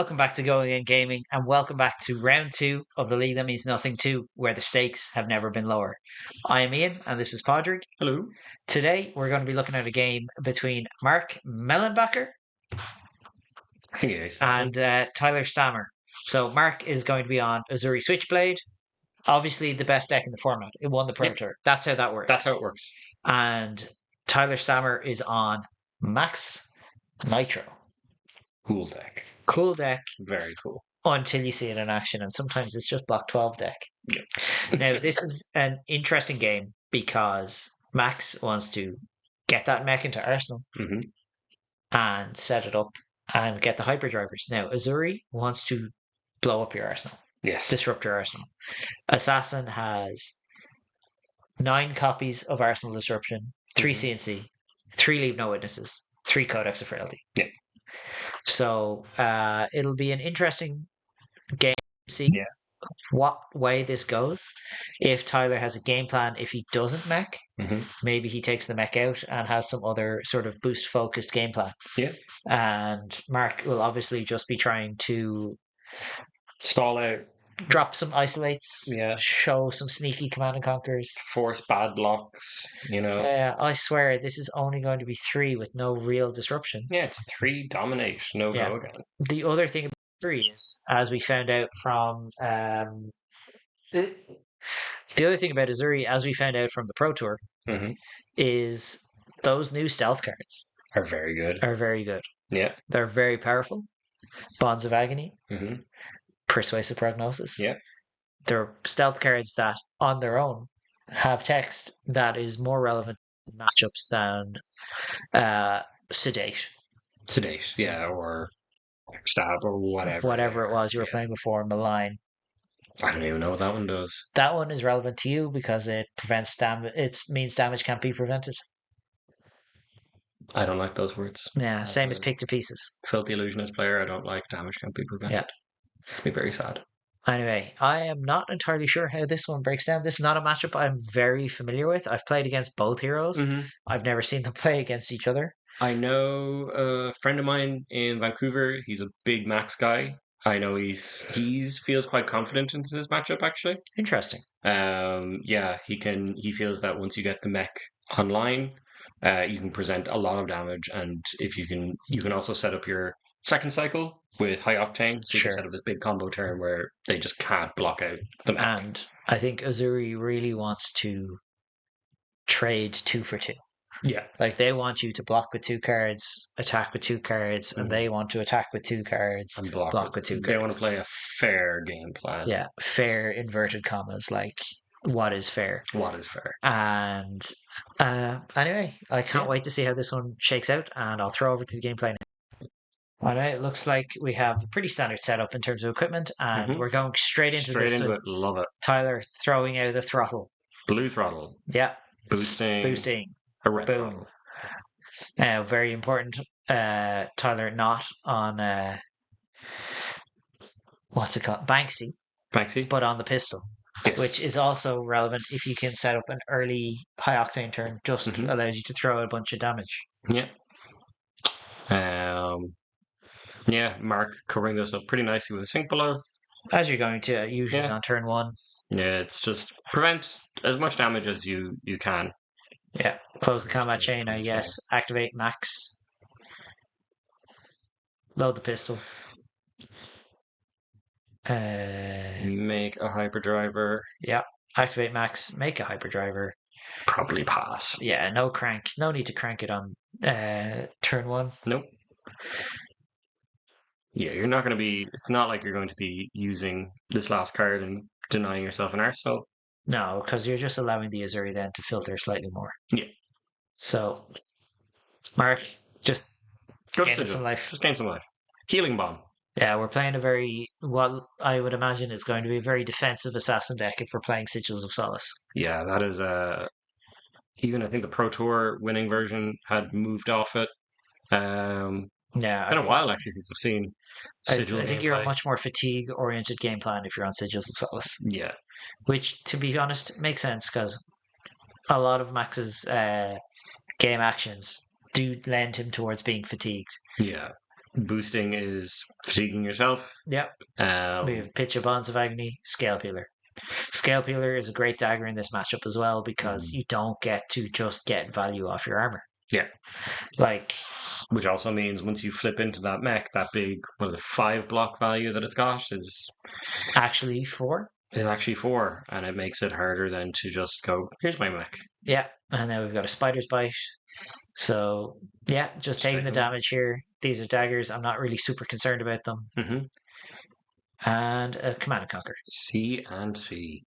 Welcome back to Going In Gaming, and welcome back to round two of the League That Means Nothing 2, where the stakes have never been lower. I am Ian, and this is Podrick. Hello. Today, we're going to be looking at a game between Mark Mellenbacher and Tyler Stammer. So, Mark is going to be on Uzuri Switchblade, obviously the best deck in the format. It won the Pro Tour. That's how that works. That's how it works. And Tyler Stammer is on Maxx Nitro. Cool deck. Cool deck. Very cool. Until you see it in action, and sometimes it's just block 12 deck. Yeah. Now, this is an interesting game because Maxx wants to get that mech into Arsenal and set it up and get the hyperdrivers. Now, Uzuri wants to blow up your Arsenal. Yes. Disrupt your Arsenal. Assassin has 9 copies of Arsenal Disruption, 3 CNC, 3 Leave No Witnesses, 3 Codex of Frailty. Yeah. So it'll be an interesting game to see what way this goes. If Tyler has a game plan, if he doesn't mech, maybe he takes the mech out and has some other sort of boost focused game plan. Yeah. And Mark will obviously just be trying to stall out, drop some isolates, show some sneaky command and conquers, force bad blocks, I swear this is only going to be 3 with no real disruption. Yeah, it's 3 dominate, no go again. The other thing about 3 is, as we found out from the other thing about Uzuri, as we found out from the Pro Tour, is those new stealth cards are very good. Yeah. They're very powerful. Bonds of Agony. Persuasive Prognosis. Yeah. They're stealth cards that, on their own, have text that is more relevant in matchups than Sedate. Sedate, yeah, or Stab or whatever. Whatever it was you were playing before, Malign. I don't even know what that one does. That one is relevant to you because it prevents damage. It means damage can't be prevented. I don't like those words. Yeah, same as Pick to Pieces. Filthy Illusionist player, I don't like damage can't be prevented. Yeah. Makes me very sad. Anyway, I am not entirely sure how this one breaks down. This is not a matchup I'm very familiar with. I've played against both heroes. I've never seen them play against each other. I know a friend of mine in Vancouver. He's a big Maxx guy. I know he feels quite confident into this matchup, actually. Interesting. Yeah, he feels that once you get the mech online, you can present a lot of damage, and if you can also set up your second cycle with high octane, so you can set up this big combo turn where they just can't block out the mech. And I think Uzuri really wants to trade 2 for 2. Yeah. Like, they want you to block with 2 cards, attack with 2 cards, and they want to attack with 2 cards, and block with 2 cards. They want to play a fair game plan. Yeah, fair inverted commas, like, what is fair? What is fair? And anyway, I can't wait to see how this one shakes out, and I'll throw over to the gameplay now. Alright, it looks like we have a pretty standard setup in terms of equipment, and we're going straight into this. Love it. Tyler throwing out a throttle. Blue throttle. Yeah. Boosting. A red Boom. throttle. Very important. Tyler not on what's it called? Banksy. But on the pistol. Yes. Which is also relevant if you can set up an early high octane turn, just allows you to throw out a bunch of damage. Yeah. Yeah, Mark covering this up pretty nicely with a Sink Below. As you're going to usually on turn 1. Yeah, it's just prevent as much damage as you can. Yeah, close the combat chain, I guess. Activate Maxx. Load the pistol. Make a hyperdriver. Yeah, activate Maxx. Make a hyperdriver. Probably pass. Yeah, no crank. No need to crank it on turn 1. Nope. Yeah, you're not going to be... It's not like you're going to be using this last card and denying yourself an arsenal. No, because you're just allowing the Uzuri then to filter slightly more. Yeah. So, Mark, just gain some life. Just gain some life. Healing Bomb. Yeah, we're playing what I would imagine is going to be a very defensive assassin deck if we're playing Sigils of Solace. Yeah, that is even I think the Pro Tour winning version had moved off it. Yeah, been a while actually since I've seen Sigil. I think you're a much more fatigue-oriented game plan if you're on Sigils of Solace. Yeah, which, to be honest, makes sense because a lot of Max's game actions do lend him towards being fatigued. Yeah. Boosting is fatiguing yourself. Yep. We Um, have Pitch of Bonds of Agony, Scale Peeler. Scale Peeler is a great dagger in this matchup as well because you don't get to just get value off your armor. yeah. Like, Which also means once you flip into that mech, that big, what is it, 5 block value that it's got actually 4. is actually 4, and it makes it harder than to just go, here's my mech. Yeah, and then we've got a Spider's Bite. So, yeah, just taking the damage here. These are daggers. I'm not really super concerned about them. And a Command and Conquer. C and C.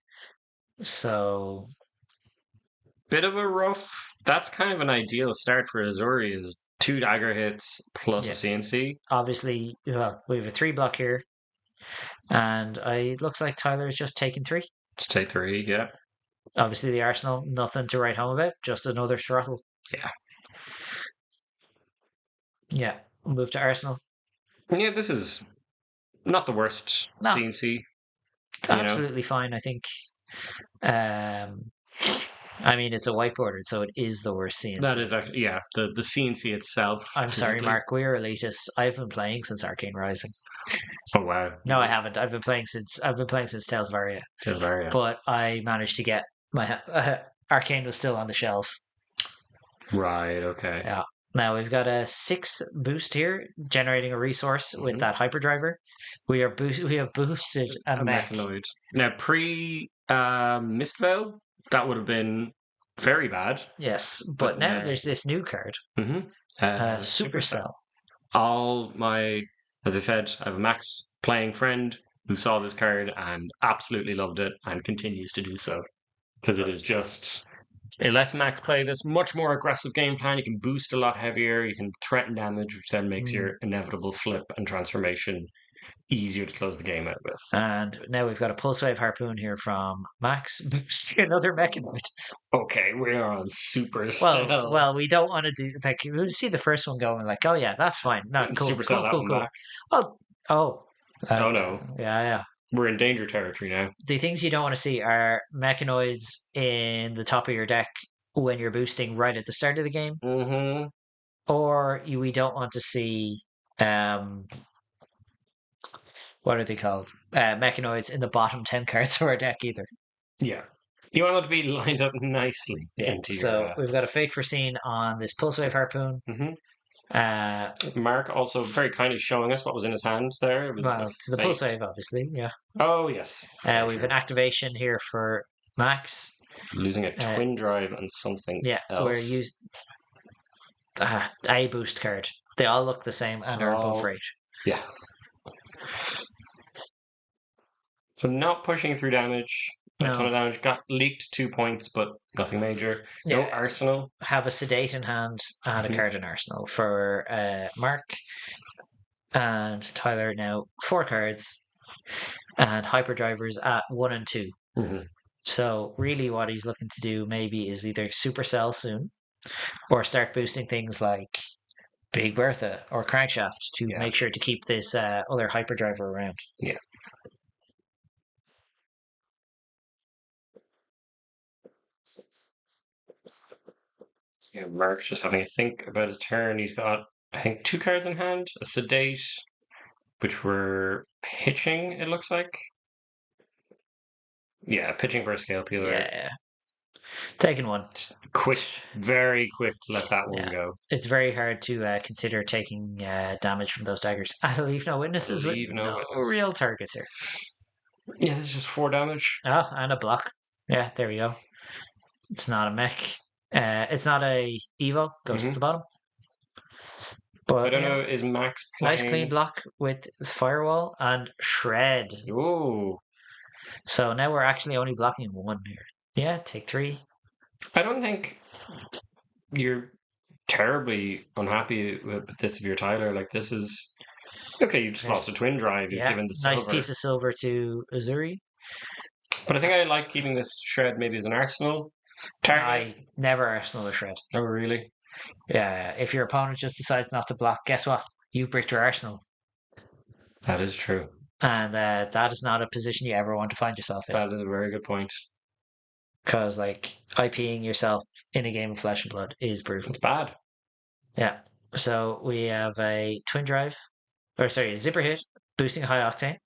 So, Bit of a rough. That's kind of an ideal start for Uzuri. Is 2 dagger hits plus a CNC. obviously, well, we have a 3 block here. And it looks like Tyler is just taking 3. To take 3, yeah. Obviously, the Arsenal, nothing to write home about. Just another throttle. Yeah. Yeah, we'll move to Arsenal. Yeah, this is not the worst CNC. Absolutely fine, I think. I mean, it's a whiteboarded, so it is the worst CNC. That is actually, yeah, the CNC itself. I'm sorry, Mark. We're elitists. I've been playing since Arcane Rising. Oh wow! No, I haven't. I've been playing since Tales of Aria. Tales of Aria. But I managed to get my Arcane was still on the shelves. Right. Okay. Yeah. Now we've got a 6 boost here, generating a resource with that hyperdriver. We have boosted a mech. Mechanoid. Now pre Mistveil, that would have been very bad. Yes, but now there's this new card. Supercell. As I said, I have a Maxx playing friend who saw this card and absolutely loved it and continues to do so. Because it lets Maxx play this much more aggressive game plan. You can boost a lot heavier, you can threaten damage, which then makes your inevitable flip and transformation easier to close the game out with. And now we've got a Pulse Wave Harpoon here from Maxx, boosting another Mechanoid. Okay, we are on super well, we don't want to do like we see the first one going like, oh yeah, that's fine. No, cool. Oh no. Yeah. We're in danger territory now. The things you don't want to see are Mechanoids in the top of your deck when you're boosting right at the start of the game. Or we don't want to see what are they called? Mechanoids in the bottom 10 cards of our deck either. Yeah. You want them to be lined up nicely into So we've got a Fate Foreseen on this Pulse Wave Harpoon. Mark also very kindly showing us what was in his hand there. It was the Pulse Wave, obviously, yeah. Oh, yes. We've an activation here for Maxx. Losing a Twin Drive and something else. We're used a boost card. They all look the same and are above rate. Yeah. So not pushing through damage. A ton of damage. Got leaked 2 points, but nothing major. No Arsenal. Have a Sedate in hand and a card in Arsenal for Mark. And Tyler now 4 cards. And Hyperdrivers at 1 and 2. So really what he's looking to do maybe is either Supercell soon or start boosting things like Big Bertha or Crankshaft to make sure to keep this other Hyperdriver around. Yeah. Yeah, Mark's just having a think about his turn. He's got, I think, 2 cards in hand. A Sedate, which we're pitching, it looks like. Yeah, pitching for a Scale Peeler. Yeah. Taking one. Very quick to let that one go. It's very hard to consider taking damage from those daggers. I leave no witnesses with no real targets here. Yeah, this is just 4 damage. Oh, and a block. Yeah, there we go. It's not a mech. It's not a Evo. Goes to the bottom. But I don't know, is Maxx playing... Nice clean block with Firewall and Shred. Ooh. So now we're actually only blocking 1 here. Yeah, take 3. I don't think you're terribly unhappy with this if you're Tyler. Like, this is... Okay, you just lost a Twin Drive. You've given the silver. Nice piece of silver to Uzuri. But I think I like keeping this Shred maybe as an Arsenal target. I never Arsenal a Shred. Oh, really? Yeah, if your opponent just decides not to block, guess what? You bricked your Arsenal. That is true. And that is not a position you ever want to find yourself in. That is a very good point. Because, like, IPing yourself in a game of Flesh and Blood is brutal. It's bad. Yeah. So we have a Twin Drive or sorry, a zipper hit, boosting a high octane,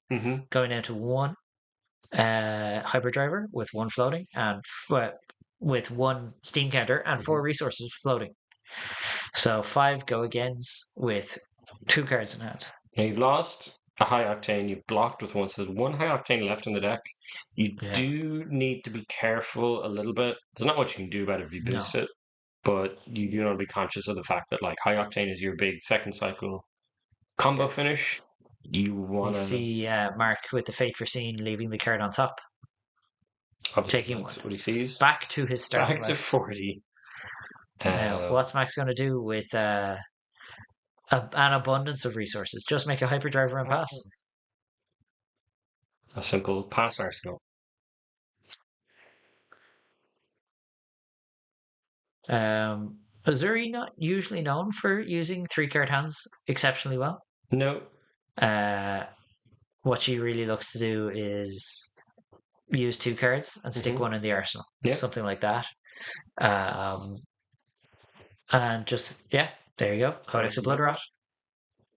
going down to 1 hyperdriver with 1 floating and with 1 steam counter and 4 resources floating. So 5 go agains with 2 cards in hand. Now you've lost a high octane, you've blocked with 1, so there's 1 high octane left in the deck. You do need to be careful a little bit. There's not much you can do about it if you boost it, but you do want to be conscious of the fact that like high octane is your big second cycle combo finish. You want to see Mark with the Fate Foreseen leaving the card on top. Taking what he sees. Back to his starting back to 40. Now, what's Max going to do with an abundance of resources? Just make a hyperdriver and pass. A simple pass arsenal. Uzuri not usually known for using 3-card hands exceptionally well. No. What she really looks to do is use 2 cards and stick 1 in the arsenal. Something like that. And just, there you go. Codex of Bloodrot.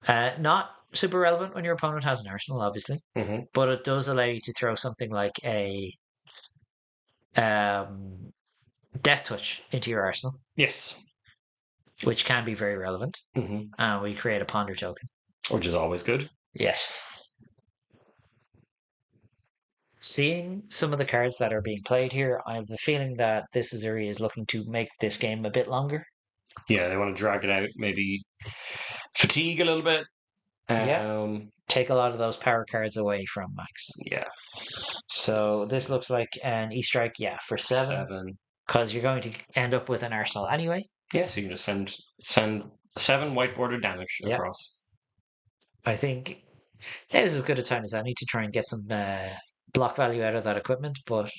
Not super relevant when your opponent has an arsenal, obviously. But it does allow you to throw something like a Death Touch into your arsenal. Yes. Which can be very relevant. And we create a Ponder token. Which is always good. Yes. Seeing some of the cards that are being played here, I have the feeling that this Uzuri is looking to make this game a bit longer. Yeah, they want to drag it out, maybe fatigue a little bit. Take a lot of those power cards away from Max. Yeah. So this looks like an E-Strike, for 7. Because you're going to end up with an arsenal anyway. Yeah, so you can just send 7 white border damage across. I think that is as good a time as any to try and get some block value out of that equipment, but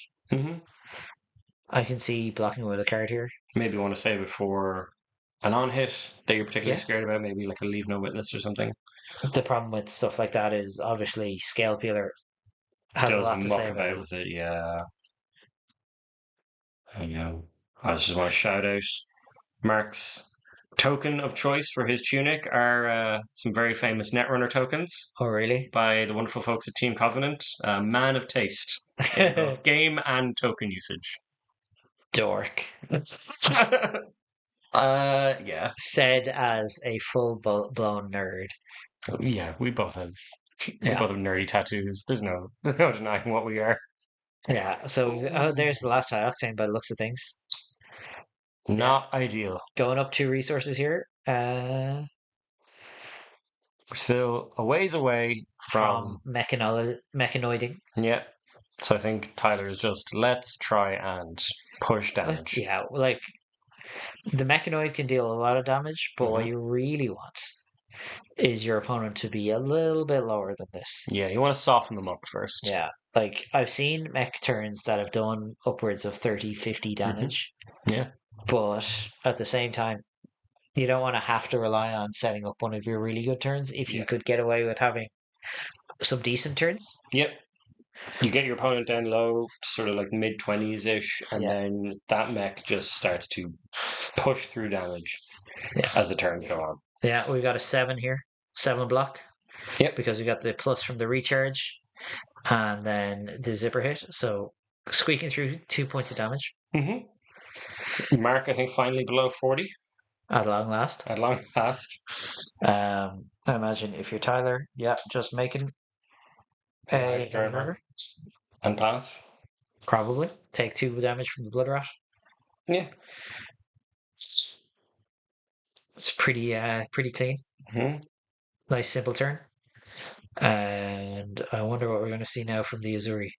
I can see blocking with a card here. Maybe you want to save it for an on-hit that you're particularly scared about, maybe like a Leave No Witness or something. The problem with stuff like that is obviously Scale Peeler has a lot to say about with it. Yeah. I know. I just want to shout out Mark's token of choice for his tunic are some very famous Netrunner tokens. Oh, really? By the wonderful folks at Team Covenant. Man of taste in both game and token usage. Dork. Yeah. Said as a full-blown nerd. Yeah, we both have nerdy tattoos. There's no denying what we are. Yeah, so there's the last high octane by the looks of things. Not ideal. Going up 2 resources here. We're still a ways away from mechanoiding. Yeah. So I think Tyler is just, let's try and push damage. Yeah, like the mechanoid can deal a lot of damage, but what you really want is your opponent to be a little bit lower than this. Yeah, you want to soften them up first. Yeah, like I've seen mech turns that have done upwards of 30, 50 damage. Yeah. But at the same time, you don't want to have to rely on setting up one of your really good turns if you could get away with having some decent turns. Yep. You get your opponent down low, sort of like mid-20s-ish, and then that mech just starts to push through damage as the turns go on. Yeah, we've got a 7 here. 7 block. Yep. Because we got the plus from the recharge and then the zipper hit. So squeaking through 2 points of damage. Mark, I think, finally below 40. At long last. I imagine if you're Tyler, just making a driver. And pass. Probably. Take 2 damage from the blood rot. Yeah. It's pretty clean. Nice simple turn. And I wonder what we're going to see now from the Uzuri.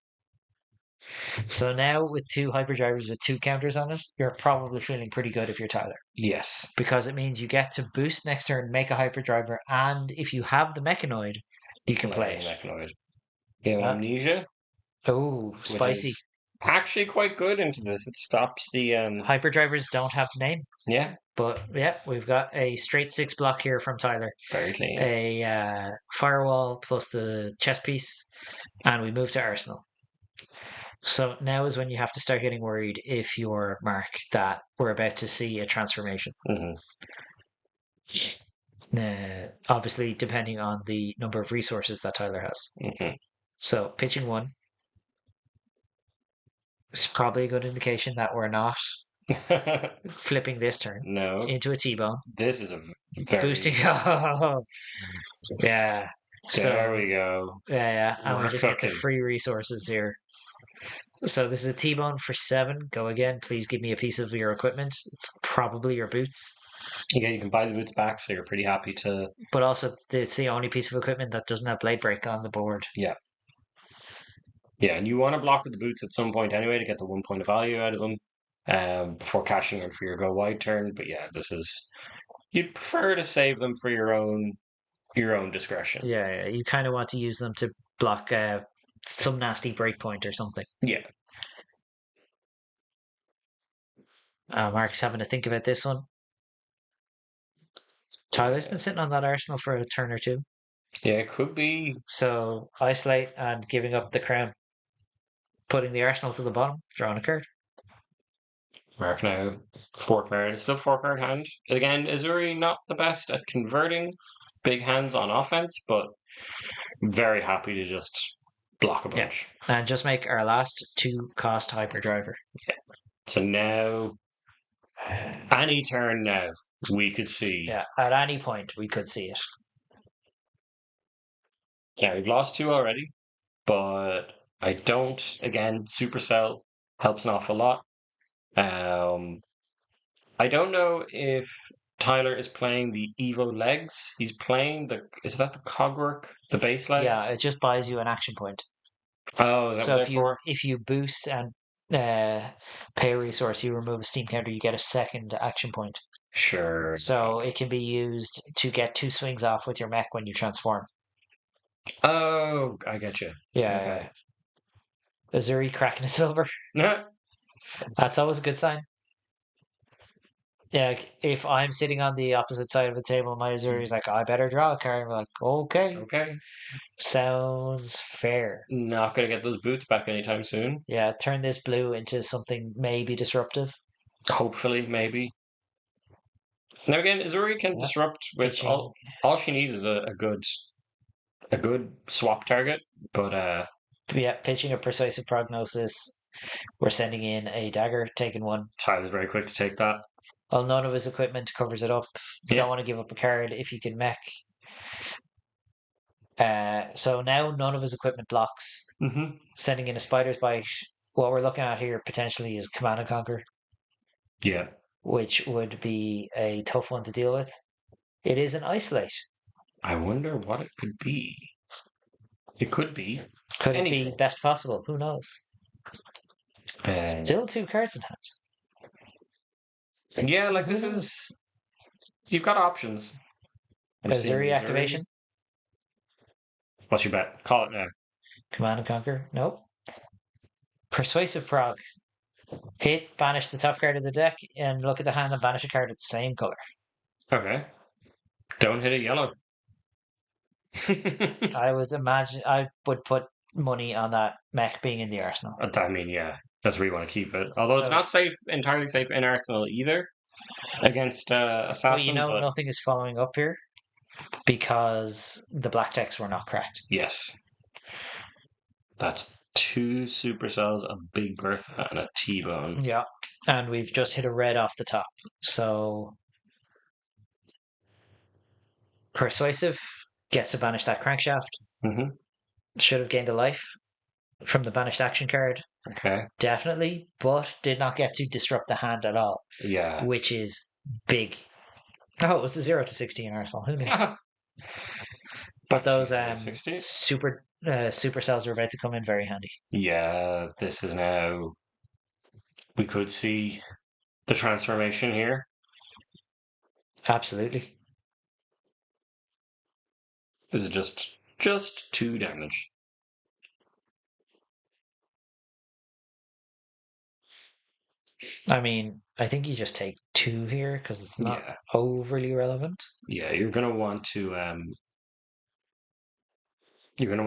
So now with 2 hyperdrivers with 2 counters on it, you're probably feeling pretty good if you're Tyler. Yes. Because it means you get to boost next turn, make a hyperdriver, and if you have the mechanoid, you can play it. Mechanoid. Yeah, Amnesia. Oh, spicy. Actually quite good into this. It stops the... Hyperdrivers don't have the name. Yeah. But we've got a straight 6 block here from Tyler. Very clean. A firewall plus the chess piece, and we move to Arsenal. So now is when you have to start getting worried if you're Mark that we're about to see a transformation. Obviously, depending on the number of resources that Tyler has. Mhm. So pitching one is probably a good indication that we're not flipping this turn No, into a T-bone. this is a Boosting. very. Oh, yeah. There So we go. yeah, and we We're just get the cooking. free resources here. So this is a T-bone for 7. Go again. Please give me a piece of your equipment. It's probably your boots, Yeah, you can buy the boots back, so you're pretty happy to. but also it's the only piece of equipment that doesn't have blade break on the board. Yeah. Yeah, and you want to block with the boots at some point anyway to get the 1 point of value out of them before cashing in for your go wide turn. But yeah, this is you'd prefer to save them for your own discretion. Yeah, you kind of want to use them to block some nasty breakpoint or something. Yeah. Mark's having to think about this one. Tyler's been sitting on that Arsenal for a turn or two. Yeah, it could be. So isolate and giving up the crown, putting the Arsenal to the bottom, drawing a card. Mark now 4 card. It's still 4 card hand. Again, Uzuri not the best at converting big hands on offense, but very happy to just block a Yeah, bunch. and just make our last 2-cost hyperdriver. So now, any turn now, we could see. Yeah, at any point we could see it. Yeah, we've lost 2 already, but I don't. Again, Supercell helps an awful lot. I don't know if Tyler is playing the Evo legs. He's playing the. Is that the Cogwork, the base legs? Yeah, it just buys you an action point. Oh, is that So what they're for? if you boost and pay a resource, you remove a steam counter, you get a second action point. Sure. So it can be used to get 2 swings off with your mech when you transform. Oh, I get you. Yeah, Okay. Uzuri cracking a silver. That's always a good sign. Yeah, if I'm sitting on the opposite side of the table, my Uzuri's like, I better draw a card. I'm like, okay, Okay. sounds fair. Not gonna get those boots back anytime soon. Yeah, turn this blue into something maybe disruptive. Hopefully, maybe. Now again, Uzuri can Yeah, disrupt with pitching. all she needs is a good swap target, but Yeah, pitching a persuasive prognosis. We're sending in a dagger, taking 1. Tyler's very quick to take that. Well, none of his equipment covers it up. You Yeah. don't want to give up a card if you can mech. So now none of his equipment blocks. Mm-hmm. Sending in a spider's bite. What we're looking at here potentially is Command and Conquer, Yeah. which would be a tough one to deal with. It is an isolate. I wonder what it could be. It could be Could it anything. be best possible? Who knows? Still 2 cards in hand. And yeah, like this is you've got options. Uzuri activation. What's your bet? Call it now. Command and Conquer. Nope. Persuasive prog. Hit, banish the top card of the deck, and look at the hand and banish a card of the same color. Okay. Don't hit a yellow. I would imagine I would put money on that mech being in the arsenal. I mean, yeah, that's where you want to keep it. Although it's So- not entirely safe in Arsenal either against Assassin. Well, you know, but nothing is following up here because the black decks were not cracked. yes, that's 2 supercells, a Big Bertha, and a T-bone. Yeah, and we've just hit a red off the top. So persuasive gets to banish that crankshaft. Mm-hmm. Should have gained a life from the banished action card. Okay. Definitely, but did not get to disrupt the hand at all. Yeah. Which is big. Oh, it was a 0 to 16 Arsenal. Who knew? But those super cells are about to come in very handy. Yeah, this is now. We could see the transformation here. Absolutely. This is just 2 damage. I mean, I think you just take 2 here because it's not overly relevant. Yeah, you're gonna want to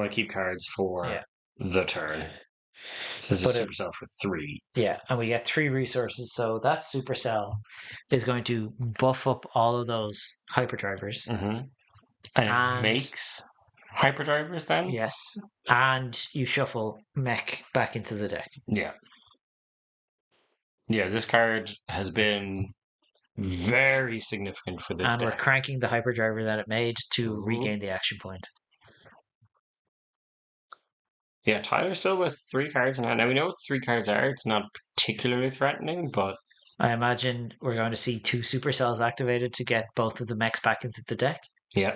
keep cards for the turn. So this is But a supercell for 3. yeah, and we get 3 resources. So that supercell is going to buff up all of those hyperdrivers. And it makes hyperdrivers then? Yes. And you shuffle mech back into the deck. Yeah. Yeah, this card has been very significant for this And deck. we're cranking the hyperdriver that it made to regain the action point. Yeah, Tyler's still with 3 cards in hand. Now we know what 3 cards are. It's not particularly threatening, but I imagine we're going to see 2 supercells activated to get both of the mechs back into the deck. yeah.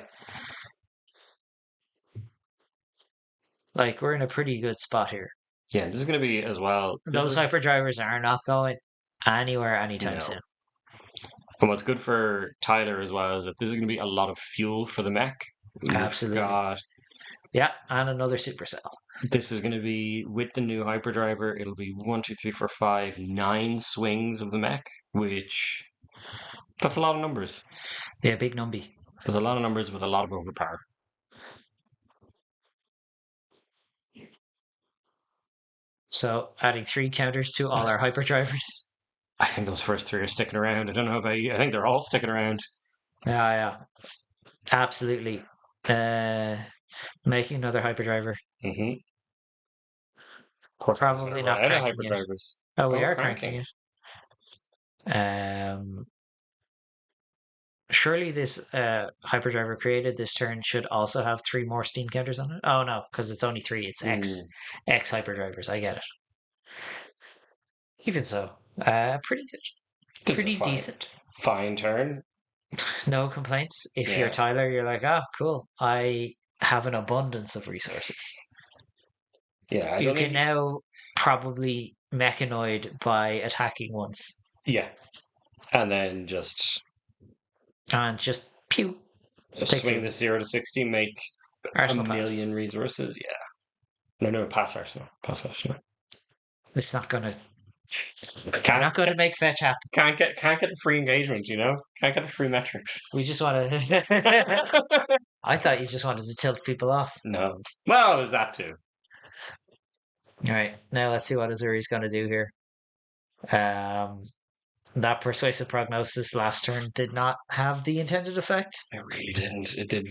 Like, we're in a pretty good spot here. Yeah, this is going to be as well. Those hyperdrivers are not going anywhere anytime No. soon. And what's good for Tyler as well is that this is going to be a lot of fuel for the mech. Absolutely. Yeah, and another supercell. This is going to be with the new hyperdriver. It'll be 1, 2, 3, 4, 5, 9 swings of the mech, which that's a lot of numbers. Yeah, big numby. There's a lot of numbers with a lot of overpower. So adding 3 counters to all our hyperdrivers. I think those first 3 are sticking around. I don't know about you. I think they're all sticking around. Yeah. Absolutely. Making another hyperdriver. Probably not cranking hyperdrivers. It. Oh, we are cranking it. Surely this hyperdriver created this turn should also have 3 more steam counters on it. Oh no, because it's only 3. It's X hyperdrivers. I get it. Even so, pretty good. Pretty decent. Fine turn. No complaints. If you're Tyler, you're like, oh, cool. I have an abundance of resources. Yeah, you can now probably mechanoid by attacking once. Yeah, and then just pew. Swing the 0 to 60, make Arsenal a million resources. Yeah. No, pass Arsenal. Pass Arsenal. It's not gonna. We're not going to make fetch happen. Can't get the free engagement, you know? Can't get the free metrics. We just want to. I thought you just wanted to tilt people off. No. Well, there's that too. All right, now let's see what Uzuri's going to do here. That persuasive prognosis last turn did not have the intended effect. It really didn't. It did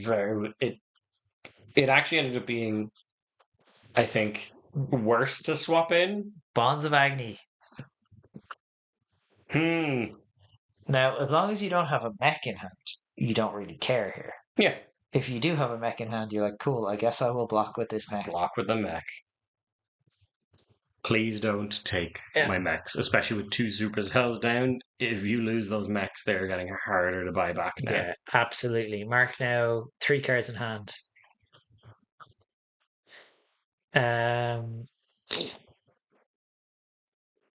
it actually ended up being, I think, worse to swap in. Bonds of Agony. Now, as long as you don't have a mech in hand, you don't really care here. Yeah. If you do have a mech in hand, you're like, cool, I guess I will block with this mech. Block with the mech. Please don't take my mechs, especially with 2 supercells down. If you lose those mechs, they're getting harder to buy back now. Yeah, absolutely. Mark now 3 cards in hand.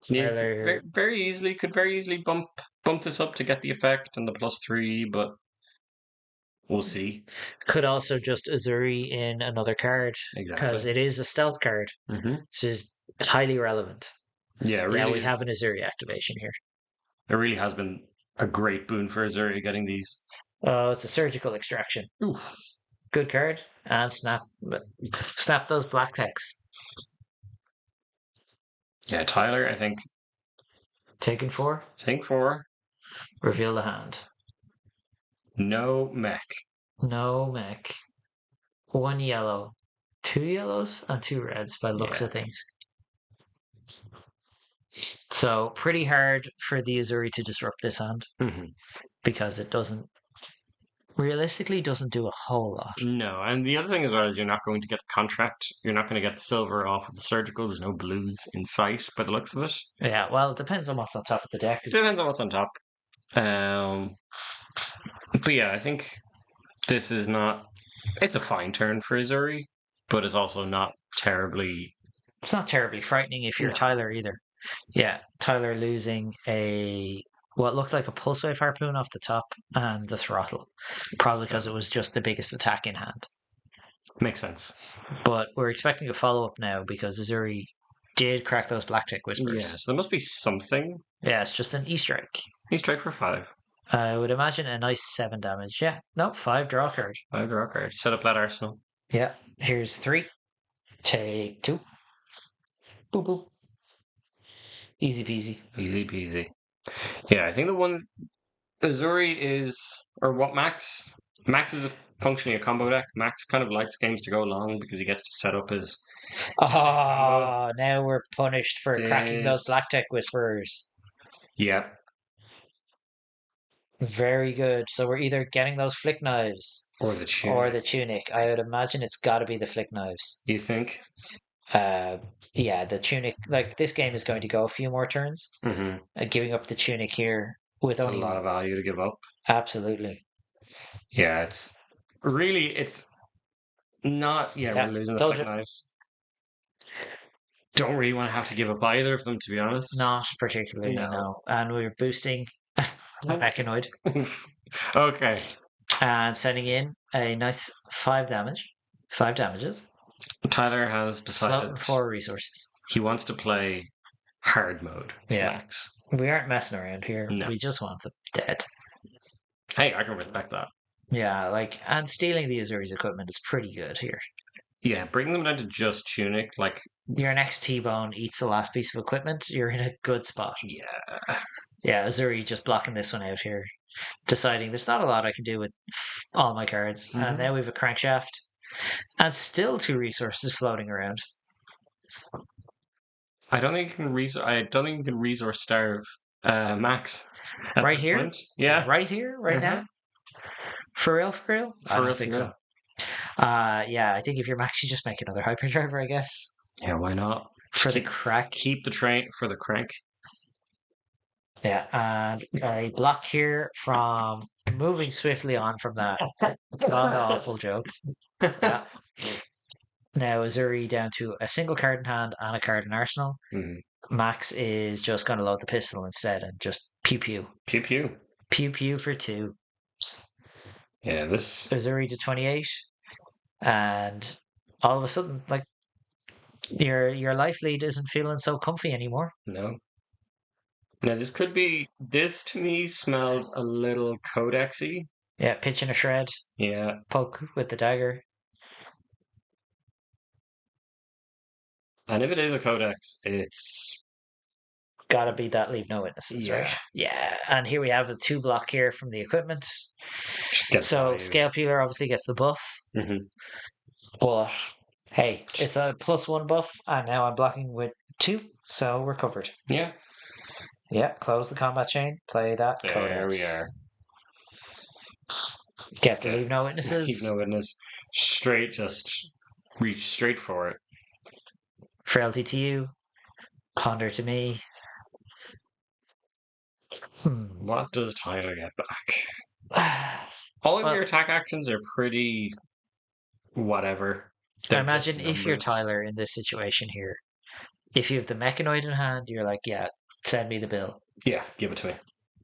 Yeah, very easily could very easily bump this up to get the effect and the +3, but we'll see. Could also just Uzuri in another card because it is a stealth card, which is highly relevant. Yeah, really. We have an Uzuri activation here. It really has been a great boon for Uzuri getting these. Oh, it's a surgical extraction. Ooh. Good card. And snap those black techs. Yeah, Tyler, I think. Taking 4? Take 4. Reveal the hand. No mech. No mech. 1 yellow. 2 yellows and 2 reds by looks of things. So pretty hard for the Uzuri to disrupt this hand. Because it realistically doesn't do a whole lot. No, and the other thing as well is you're not going to get the contract. You're not going to get the silver off of the surgical. There's no blues in sight by the looks of it. Yeah, well, it depends on what's on top of the deck. It depends on what's on top. But yeah, I think this is not... It's a fine turn for Uzuri, but it's also not terribly... It's not terribly frightening if you're Tyler either. Yeah, Tyler losing what looked like a pulse wave harpoon off the top and the throttle. Probably because it was just the biggest attack in hand. Makes sense. But we're expecting a follow-up now because Uzuri did crack those black tech whispers. Yeah, so there must be something. Yeah, it's just an E-strike. E-strike for 5. I would imagine a nice 7 damage. Yeah, no, 5 draw card. 5 draw card. Set up that arsenal. Yeah, here's 3. Take 2. Boop boop. Easy peasy. Easy peasy. Yeah, I think the one Uzuri is, or what Maxx is functionally a combo deck. Maxx kind of likes games to go long because he gets to set up his combo. Oh, now we're punished for cracking those This, Black Tech Whisperers. yeah, Very good. So we're either getting those Flick Knives or the or tunic. the Tunic. I would imagine it's got to be the Flick Knives. You think? Uh, yeah, the Tunic. Like this game is going to go a few more turns. Mm-hmm. Giving up the Tunic here with It's a only lot of value to give up. absolutely. Yeah, it's not. Yeah, we're Yeah, losing the told flick you. knives. Don't really want to have to give up either of them, to be honest. Not particularly, No. no. And we're boosting a Mechanoid Okay. and sending in a nice 5 damage. 5 damages. Tyler has Floating decided 4 resources. he wants to play hard mode. Yeah. Max. We aren't messing around here. No. We just want them dead. Hey, I can respect that. Yeah, like, and stealing the Uzuri's equipment is pretty good here. Yeah, bringing them down to just tunic, like Your next T-Bone eats the last piece of equipment, you're in a good spot. yeah. Yeah, Uzuri just blocking this one out here. Deciding there's not a lot I can do with all my cards. Mhm. And now we have a crankshaft. And still 2 resources floating around. I don't think you can resource starve Max. At Right this here? point. Yeah. Right here? Right now? For real? For real? I don't think so. Yeah, I think if you're Max, you just make another hyperdriver, I guess. Yeah, why not? For the crack. Keep the train for the crank. Yeah, and a block here from moving swiftly on from that god awful joke. Yeah. Now Uzuri down to a single card in hand and a card in arsenal. Mm-hmm. Maxx is just going to load the pistol instead and just pew pew. Pew pew. Pew pew for 2. Yeah, this Uzuri to 28. And all of a sudden, like, your life lead isn't feeling so comfy anymore. no. Now this to me smells a little codexy. Yeah, pitch in a shred. Yeah. Poke with the dagger. And if it is a codex, it's Gotta be that leave no witnesses, Yeah. right? Yeah, and here we have a 2 block here from the equipment. gets So value. Scale Peeler obviously gets the buff, Mhm. but hey, it's a +1 buff, and now I'm blocking with 2, so we're covered. Yeah. Yeah, close the combat chain, play that There codex. we are. Get the leave no witnesses. Leave no witness. Just reach straight for it. Frailty to you. Ponder to me. What does Tyler get back? All of your attack actions are pretty whatever. I imagine if you're Tyler in this situation here, if you have the Mechanoid in hand, you're like, yeah, send me the bill. Yeah, give it to me.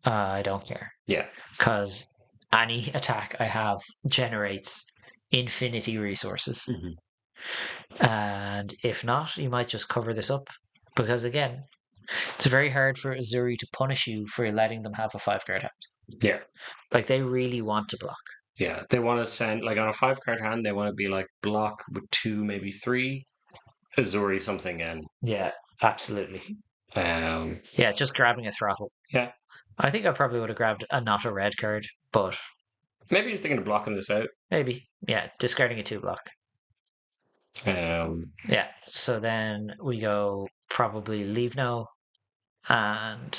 I don't care. Yeah. Because any attack I have generates infinity resources. Mm-hmm. And if not, you might just cover this up. Because again, it's very hard for Uzuri to punish you for letting them have a 5-card hand. Yeah. Like they really want to block. Yeah. They want to send, like on a 5-card hand, they want to be like block with 2, maybe 3, Uzuri something in. Yeah, absolutely. Yeah, just grabbing a throttle. Yeah. I think I probably would have grabbed a not a red card, but maybe he's thinking of blocking this out. Maybe. Yeah, discarding a 2-block. Yeah, so then we go probably leave no and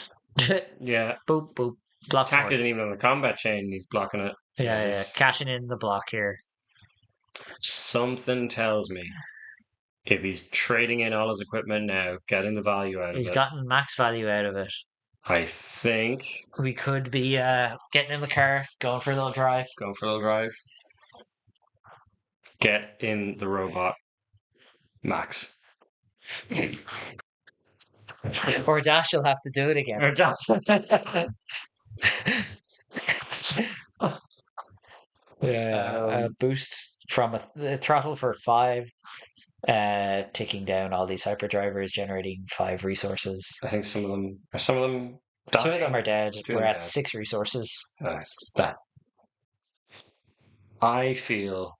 yeah. Boop boop. Block attack forward. Isn't even on the combat chain, he's blocking it. Yeah. Cashing in the block here. Something tells me if he's trading in all his equipment now, getting the value out of it. He's gotten max value out of it. I think we could be getting in the car, going for a little drive. Go for a little drive. Get in the robot, Max. Or Dash will have to do it again. Or Dash. A boost from a throttle for 5. Ticking down all these hyperdrivers, generating 5 resources. I think some of them Two of them are dead. We're at dead. 6 resources. That I feel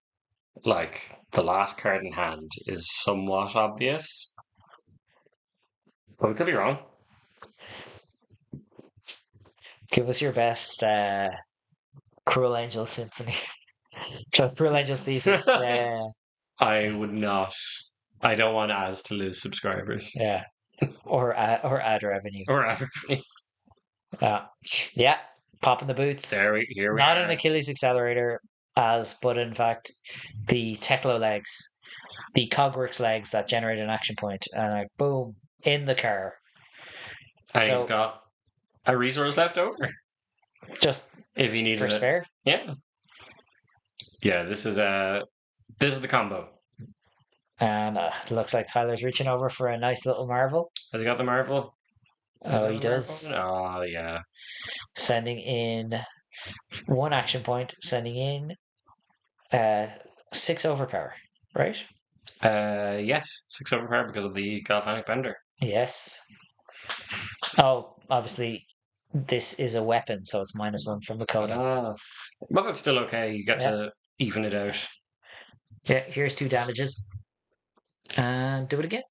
like the last card in hand is somewhat obvious. But we could be wrong. Give us your best Cruel Angel symphony. So Cruel Angel's thesis. I would not. I don't want Az to lose subscribers Yeah. Or ad revenue. or advertising. Yeah. Popping the boots. Here we Not are. an Achilles accelerator but in fact the Teklo legs, the Cogworks legs that generate an action point, and like boom in the car. And he's So got a resource left over just if he needed for it. spare. Yeah. Yeah, this is the combo. And looks like Tyler's reaching over for a nice little marvel. Has he got the Marvel? Oh, he does. Oh, yeah. Sending in one action point, sending in 6 overpower, right? Yes, 6 overpower because of the Galvanic Bender. Yes. Oh, obviously, this is a weapon, so it's -1 from the coda. But that's still okay. You get to even it out. Yeah, here's 2 damages. And do it again.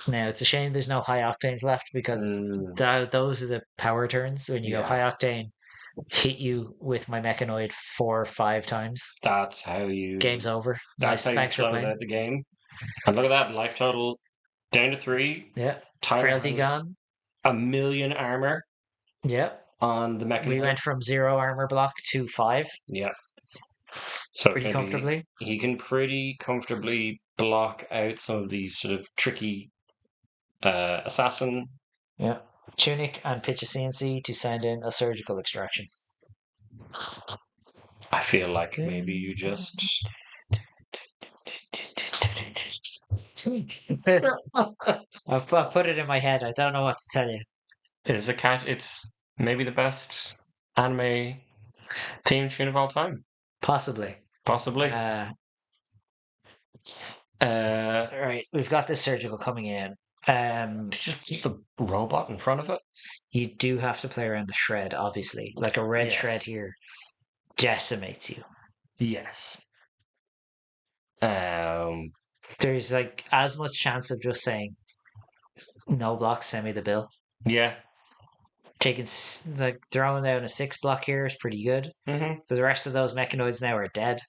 Now, it's a shame there's no high octanes left because those are the power turns. When you go high octane, hit you with my mechanoid 4 or 5 times. That's how you... Game's over. That's Nice, how you close out the game. And look at that, life total down to 3. Yeah. Tyler Frailty gone. 1,000,000 armor. Yeah. On the mechanoid. We went from 0 armor block to 5. Yeah. So pretty comfortably. He can pretty comfortably block out some of these sort of tricky assassin. Yeah. Tunic and pitch a CNC to send in a surgical extraction. I feel like maybe you just... I've put it in my head. I don't know what to tell you. It's maybe the best anime theme tune of all time. Possibly. Right, we've got this surgical coming in. Just keep the robot in front of it. You do have to play around the shred, obviously. Like a red shred here decimates you. Yes. There's like as much chance of just saying no block, send me the bill. Yeah. Taking throwing down a 6 block here is pretty good. Mm-hmm. So the rest of those mechanoids now are dead.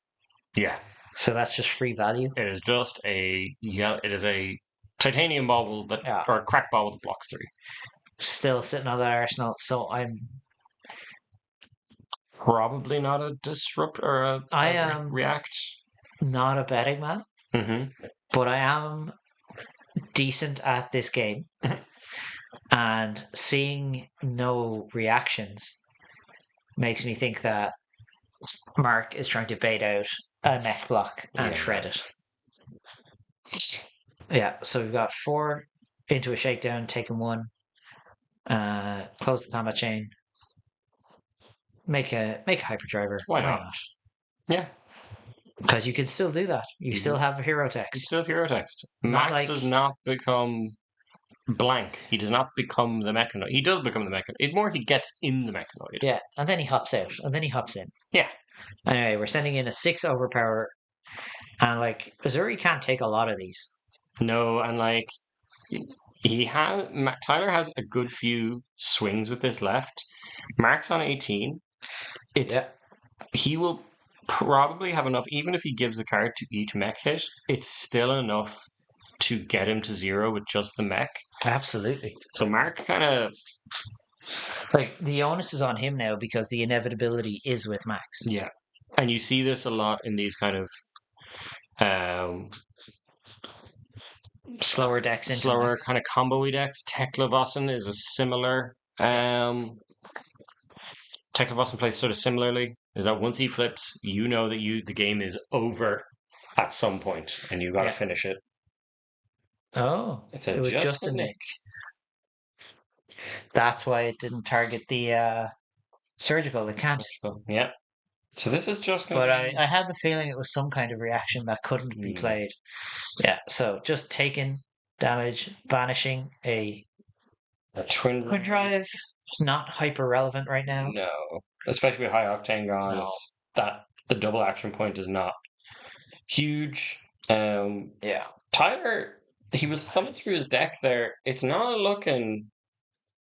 Yeah. So that's just free value. It is just it is a titanium bauble or a crack bauble that blocks 3. Still sitting on that arsenal, so I'm probably not a disrupt or a react. Not a betting man, but I am decent at this game. And seeing no reactions makes me think that Mark is trying to bait out a mech block and shred it. Yeah, so we've got 4 into a shakedown, taking 1, close the combat chain, make a hyperdriver. Why not? Yeah. Because you can still do that. You still have hero text. You still have hero text. Maxx does not become blank. He does not become the mechanoid. He does become the mechanoid. It's more he gets in the mechanoid. Yeah, and then he hops out, and then he hops in. Yeah. Anyway, we're sending in a 6 overpower, and like Uzuri can't take a lot of these. No, and like Tyler has a good few swings with this left. Mark's on 18. He will probably have enough, even if he gives a card to each mech hit, it's still enough to get him to 0 with just the mech. Absolutely. So Mark kind of... like, the onus is on him now because the inevitability is with Maxx. Yeah. And you see this a lot in these kind of slower decks. Slower kind of combo-y decks. Teklevossen is a similar... Teklevossen plays sort of similarly. Is that once he flips, you know that the game is over at some point, and you got to finish it. Oh, it was just a nick. That's why it didn't target the surgical. It can't. Yeah. So this is just... But I had the feeling it was some kind of reaction that couldn't be played. Yeah, so just taking damage, banishing a twin drive. It's not hyper relevant right now. No, especially with high octane gone. No. The double action point is not huge. Yeah. Tyler, he was thumbing through his deck there. It's not looking.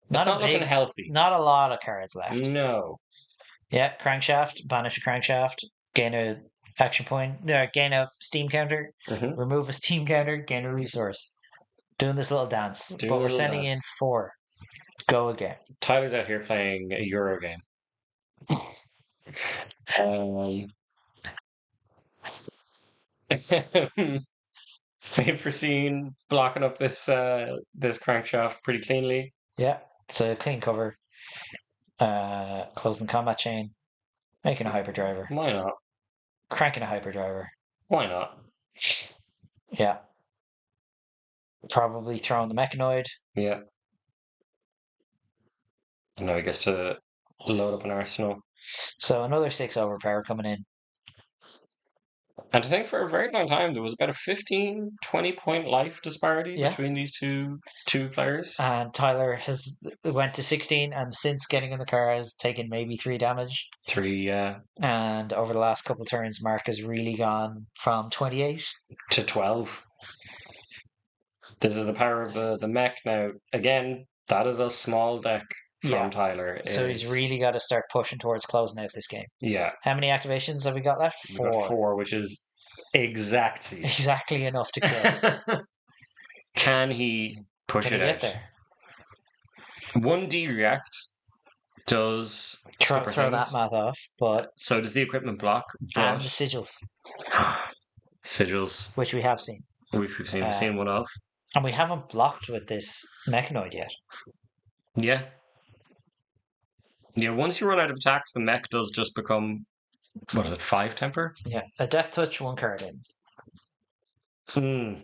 It's Not a not looking big, healthy. not a lot of cards left. No. Yeah, crankshaft, banish a crankshaft, gain a action point, gain a steam counter, Mm-hmm. remove a steam counter, gain a resource. Doing this little dance, Doing but a we're little sending dance. in 4. Go again. Tyler's out here playing a Euro game. Um, they've foreseen blocking up this crankshaft pretty cleanly. Yeah, it's a clean cover. Closing the combat chain, making a hyperdriver, Why not? cranking a hyperdriver. Why not? Yeah, probably throwing the mechanoid. Yeah. And now he gets to load up an arsenal. So another 6 overpower coming in. And I think for a very long time there was about a 15, 20 point life disparity Yeah. between these two players. And Tyler has went to 16, and since getting in the car has taken maybe 3 damage. 3, yeah. And over the last couple of turns, Mark has really gone from 28 to 12. This is the power of the mech now. Again, that is a small deck from Tyler. So he's really got to start pushing towards closing out this game. Yeah. How many activations have we got left? 4. We've got 4, which is exactly enough to kill. Can he push Can it he out? get there? 1D react does throw that math off, but so does the equipment block, and the sigils, sigils, which we have seen. We've seen one of, and we haven't blocked with this mechanoid yet. Yeah. Yeah, once you run out of attacks, the mech does just become, what is it, 5 temper? Yeah, a death touch, 1 card in.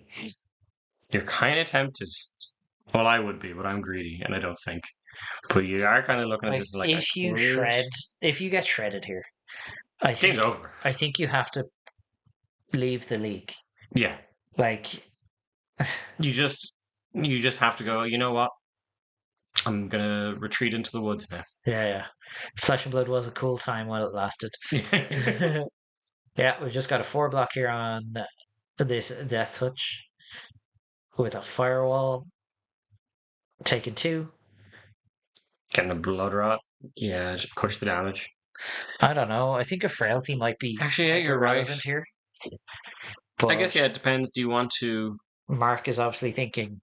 You're kind of tempted. Well, I would be, but I'm greedy, and I don't think. But you are kind of looking at this like if you get shredded here, game's over. I think you have to leave the league. Yeah, like you just have to go. You know what? I'm gonna retreat into the woods now. Yeah. Flesh and Blood was a cool time while it lasted. Yeah, we've just got a 4 block here on this death touch with a firewall. Taking 2. Getting a blood rot. Yeah, just push the damage. I don't know. I think a frailty might be actually. Yeah, you're relevant here. But I guess it depends. Do you want to? Mark is obviously thinking,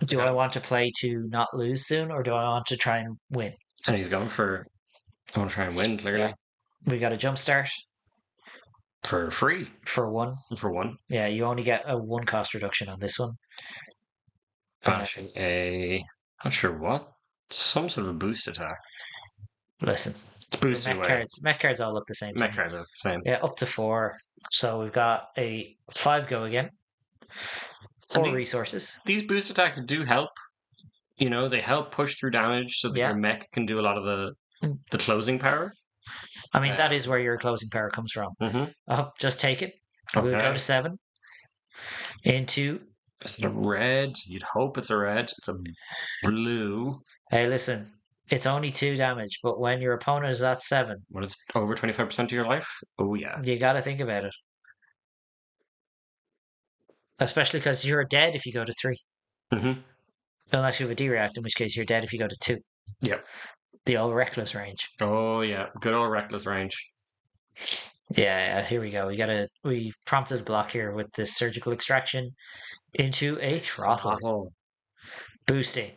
do I want to play to not lose soon, or do I want to try and win? And he's going for, I want to try and win, clearly. Yeah. We got a jump start. For free. For 1. For 1. Yeah, you only get a 1 cost reduction on this one. Actually, not sure what. Some sort of a boost attack. Listen. It's boosted away. Mech cards all look the same. Mech cards are the same. Yeah, up to 4. So we've got a 5 go again. 4 resources. These boost attacks do help. You know, they help push through damage so that your mech can do a lot of the closing power. I mean, that is where your closing power comes from. Just take it. Okay. We'll go to 7. Into. Is it a red? You'd hope it's a red. It's a blue. Hey, listen. It's only 2 damage, but when your opponent is at 7. When it's over 25% of your life? Oh, yeah. You got to think about it. Especially because you're dead if you go to 3. Unless you have a D-react, in which case you're dead if you go to 2. Yep. The old reckless range. Oh, yeah. Good old reckless range. Yeah, here we go. We prompted a block here with this surgical extraction into a throttle. Boosting.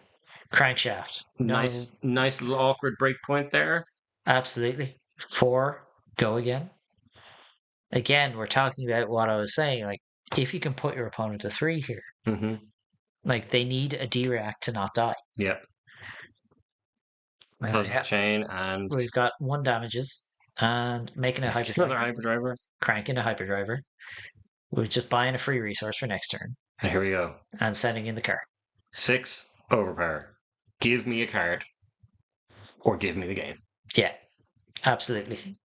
Crankshaft. Nice little awkward breakpoint there. Absolutely. 4, go again. Again, we're talking about what I was saying. Like, if you can put your opponent to 3 here, like, they need a D-react to not die. Yep. Close the chain, and we've got 1 damages and making a hyperdriver. Another hyperdriver. Cranking a hyperdriver. We're just buying a free resource for next turn. And here we go. And sending in the car. 6 overpower. Give me a card. Or give me the game. Yeah, absolutely.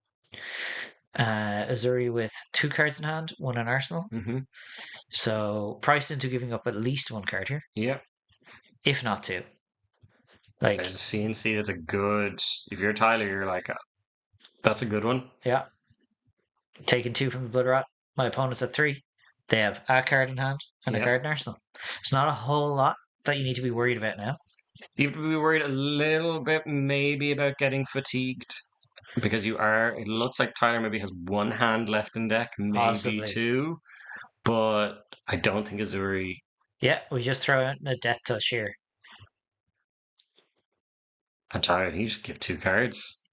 Uzuri with 2 cards in hand, 1 in arsenal. So priced into giving up at least 1 card here. Yeah. If not 2. Like as a CNC, that's a good. If you're Tyler, you're like, that's a good one. Yeah. Taking 2 from the blood rot. My opponent's at 3. They have a card in hand and a Yep. card in arsenal. It's not a whole lot that you need to be worried about now. You have to be worried a little bit, maybe, about getting fatigued. Because you are, it looks like Tyler maybe has one hand left in deck, maybe Possibly. two, but I don't think Uzuri. Yeah, we just throw out a death touch here. And Tyler, he just give two cards.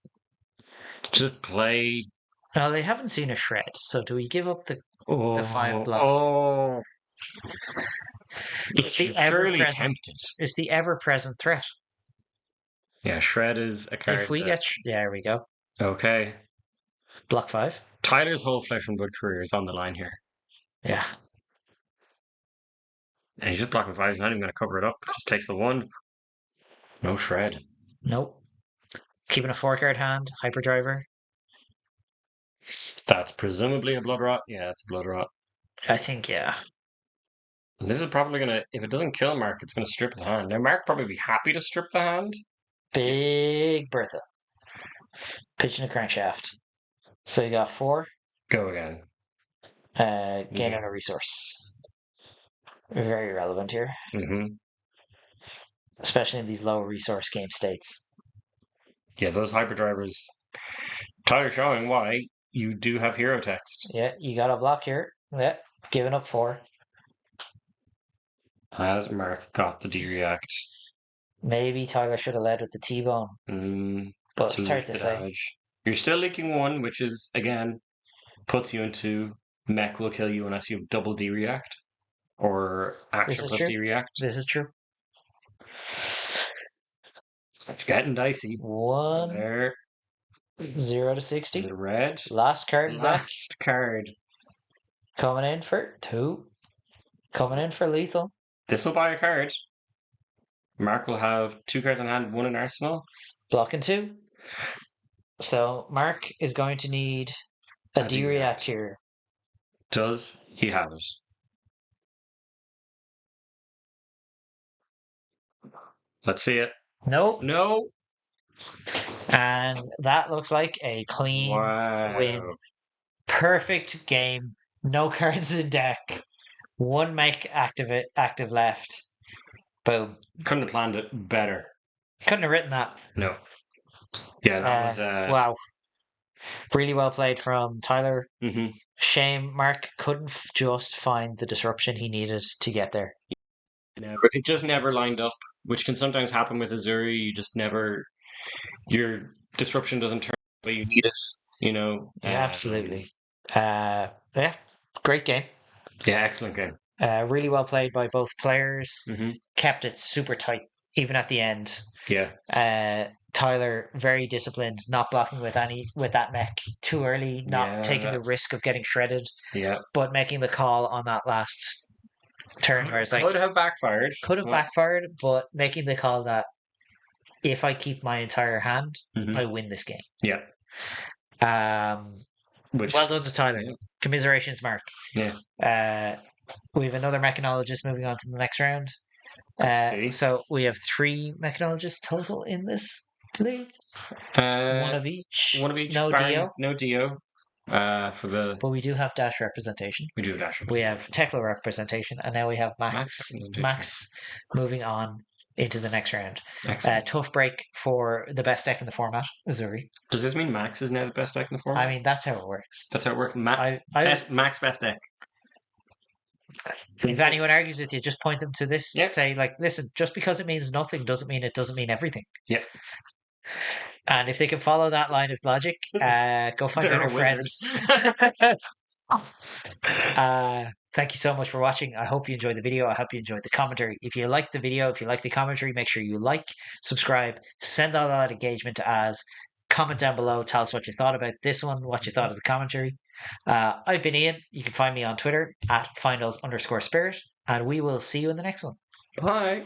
Just play. Now they haven't seen a shred, so do we give up the Oh, 5 block? oh. It's the Surely ever-present. tempted. It's the ever-present threat. Yeah, Shred is a card. If we get, there we go. Okay. Block 5. Tyler's whole flesh and blood career is on the line here. Yeah. And he's just blocking 5. He's not even going to cover it up. Just takes the 1. No Shred. Nope. Keeping a 4-card hand. Hyperdriver. That's presumably a Blood Rot. Yeah, it's a Blood Rot. I think, yeah. And this is probably going to, if it doesn't kill Mark, it's going to strip his hand. Now, Mark probably be happy to strip the hand. Big Bertha. Pitching a crankshaft. So you got 4. Go again. Gaining a resource. Very relevant here. Mm-hmm. Especially in these low resource game states. Yeah, those hyperdrivers. Tyler showing why you do have hero text. Yeah, you got a block here. Yeah, giving up 4. Has Mark got the D-React? Maybe Tyler should have led with the T-bone. But it's hard to say. Damage. You're still leaking 1, which is, again, puts you into mech will kill you unless you have double D-React. Or action plus D-React. This is true. It's getting dicey. 1. There. 0 to 60. The red. Last card. Last card. Coming in for 2. Coming in for lethal. This will buy a card. Mark will have 2 cards in hand, 1 in arsenal. Blocking 2. So Mark is going to need a D-React here. Does he have it? Let's see it. Nope. No. And that looks like a clean win. Perfect game. No cards in deck. 1 mech active left. Boom. Couldn't have planned it better. Couldn't have written that. No. Yeah, that was wow. Really well played from Tyler. Mm-hmm. Shame Mark couldn't just find the disruption he needed to get there. It just never lined up, which can sometimes happen with Uzuri. You just never, your disruption doesn't turn the way you need it, you know? Yeah, absolutely. Yeah, great game. Yeah, excellent game. Really well played by both players. Mm-hmm. Kept it super tight, even at the end. Yeah. Tyler very disciplined, not blocking with that mech too early, not taking the risk of getting shredded. Yeah. But making the call on that last turn where it's like could have backfired. Backfired, but making the call that if I keep my entire hand, I win this game. Yeah. Well done to Tyler. Yeah. Commiserations, Mark. Yeah. We have another mechanologist moving on to the next round. So we have 3 mechanologists total in this league. 1 of each. No Dio. No Dio. But we do have Dash representation. We do have Dash. We have Tekla representation, and now we have Maxx moving on into the next round. Tough break for the best deck in the format, Uzuri. Does this mean Maxx is now the best deck in the format? I mean, that's how it works. That's how it works. Maxx best deck. If anyone argues with you, just point them to this. Yep. Say, like, listen, just because it means nothing doesn't mean it doesn't mean everything. Yep. And if they can follow that line of logic, go find better friends. Thank you so much for watching. I hope you enjoyed the video. I hope you enjoyed the commentary. If you liked the video, if you like the commentary, make sure you like, subscribe, send all that engagement to us. Comment down below. Tell us what you thought about this one, what you thought of the commentary. I've been Ian. You can find me on Twitter at @finals_spirit, and we will see you in the next one. Bye.